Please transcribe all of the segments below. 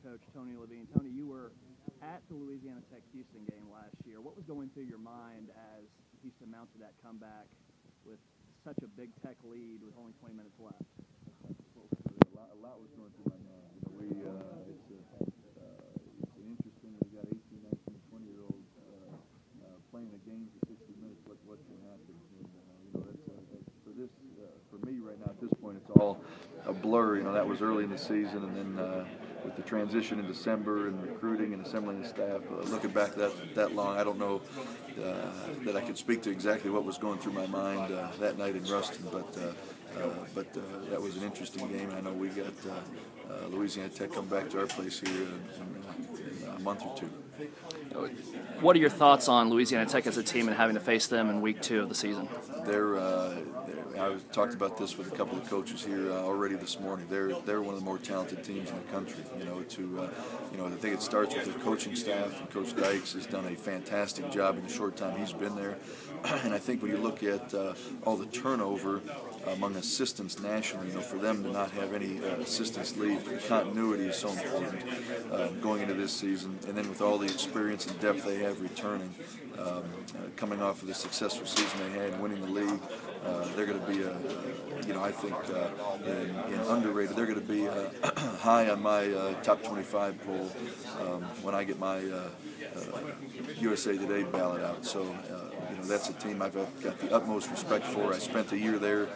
coach, Tony Levine. Tony, you were at the Louisiana Tech-Houston game last year. What was going through your mind as Houston mounted that comeback with such a big Tech lead with only 20 minutes left? Well, a lot was going through my mind. It's interesting. We got 18, 19, 20-year-olds playing a game for 60 minutes. What can happen? And, for me right now at this point, it's all a blur. That was early in the season, and then with the transition in December and recruiting and assembling the staff, looking back that long, I don't know that I could speak to exactly what was going through my mind that night in Ruston, but that was an interesting game. I know we got Louisiana Tech come back to our place here in a month or two. What are your thoughts on Louisiana Tech as a team and having to face them in week 2 of the season? I talked about this with a couple of coaches here already this morning. They're one of the more talented teams in the country. I think it starts with the coaching staff. And Coach Dykes has done a fantastic job in the short time he's been there. And I think when you look at all the turnover among assistants nationally, for them to not have any assistants leave, the continuity is so important going into this season. And then with all the experience and depth they have returning, coming off of the successful season they had and winning the league, they're going to be, I think, in underrated. They're going to be high on my top 25 poll when I get my USA Today ballot out. So, that's a team I've got the utmost respect for. I spent a year there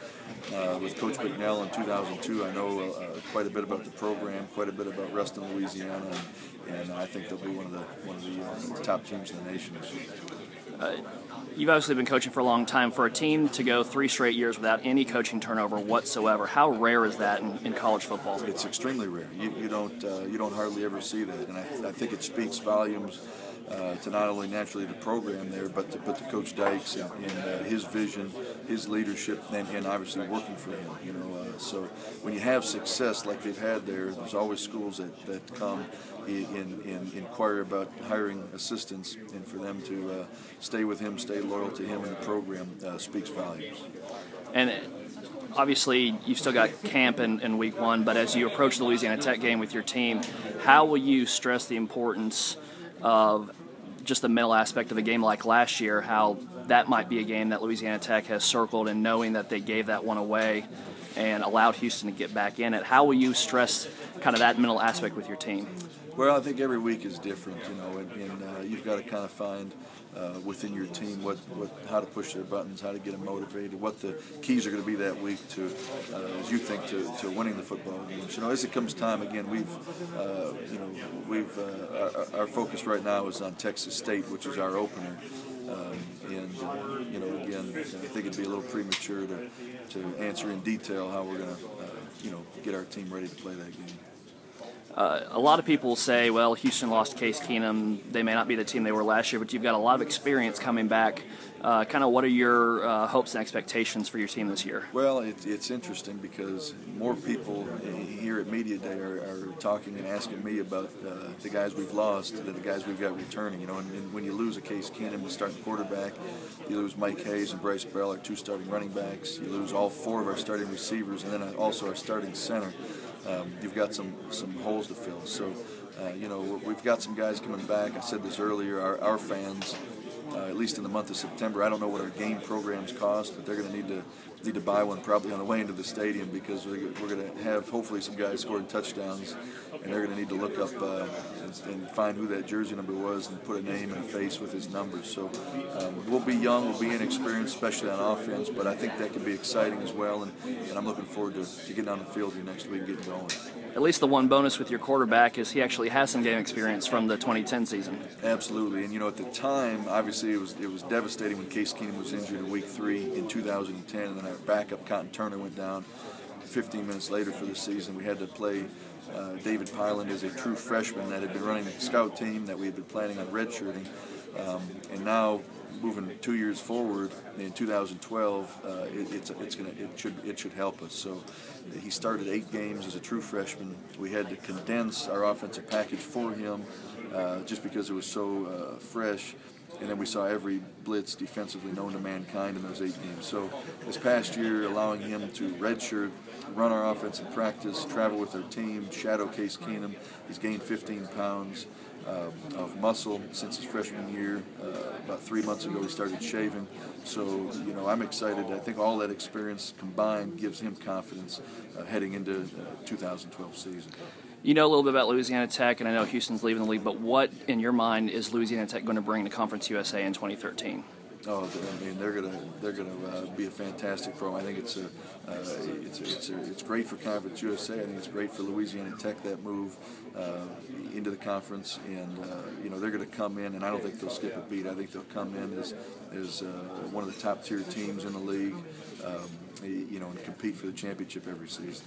with Coach McNell in 2002. I know quite a bit about the program, quite a bit about Ruston, Louisiana, and I think they'll be one of the top teams in the nation this year. You've obviously been coaching for a long time. For a team to go 3 straight years without any coaching turnover whatsoever, how rare is that in college football? It's extremely rare. You don't hardly ever see that, and I think it speaks volumes to not only naturally the program there, but to Coach Dykes and his vision, his leadership, and obviously working for him. So when you have success like they've had there's always schools that come and inquire about hiring assistants, and for them to stay with him, stay loyal to him and the program speaks volumes. And obviously, you've still got camp in week 1, but as you approach the Louisiana Tech game with your team, how will you stress the importance of just the mental aspect of a game like last year, how that might be a game that Louisiana Tech has circled, and knowing that they gave that one away and allowed Houston to get back in it? How will you stress kind of that mental aspect with your team? Well, I think every week is different, and you've got to kind of find within your team how to push their buttons, how to get them motivated, what the keys are going to be that week to, as you think, to winning the football games. As it comes time, again, our focus right now is on Texas State, which is our opener. Again, I think it'd be a little premature to answer in detail how we're going to, get our team ready to play that game. A lot of people say, well, Houston lost Case Keenum. They may not be the team they were last year, but you've got a lot of experience coming back. Kind of what are your hopes and expectations for your team this year? Well, it's interesting because more people here at Media Day are talking and asking me about the guys we've lost than the guys we've got returning. And when you lose a Case Keenum, the starting quarterback, you lose Mike Hayes and Bryce Bell, our 2 starting running backs. You lose all 4 of our starting receivers, and then also our starting center. You've got some holes to fill. So, we've got some guys coming back. I said this earlier. Our fans, at least in the month of September, I don't know what our game programs cost, but they're going to need to buy one probably on the way into the stadium, because we're going to have hopefully some guys scoring touchdowns, and they're going to need to look up and find who that jersey number was and put a name and a face with his numbers. So we'll be young, we'll be inexperienced, especially on offense, but I think that can be exciting as well, and I'm looking forward to getting on the field here next week and getting going. At least the one bonus with your quarterback is he actually has some game experience from the 2010 season. Absolutely, and at the time, obviously it was devastating when Case Keenum was injured in week 3 in 2010, and then our backup Cotton Turner went down 15 minutes later for the season. We had to play David Pyland as a true freshman that had been running the scout team that we had been planning on redshirting, and now moving 2 years forward in 2012, it should help us. So he started 8 games as a true freshman. We had to condense our offensive package for him just because it was so fresh. and then we saw every blitz defensively known to mankind in those 8 games. So this past year, allowing him to redshirt, run our offense in practice, travel with our team, shadow Case Keenum. He's gained 15 pounds of muscle since his freshman year. About 3 months ago, he started shaving. So, I'm excited. I think all that experience combined gives him confidence heading into 2012 season. You know a little bit about Louisiana Tech, and I know Houston's leaving the league, but what, in your mind, is Louisiana Tech going to bring to Conference USA in 2013? Oh, I mean, they're gonna be a fantastic program. I think it's great for Conference USA. I think it's great for Louisiana Tech, that move into the conference, and they're going to come in, and I don't think they'll skip a beat. I think they'll come in as one of the top tier teams in the league, and compete for the championship every season.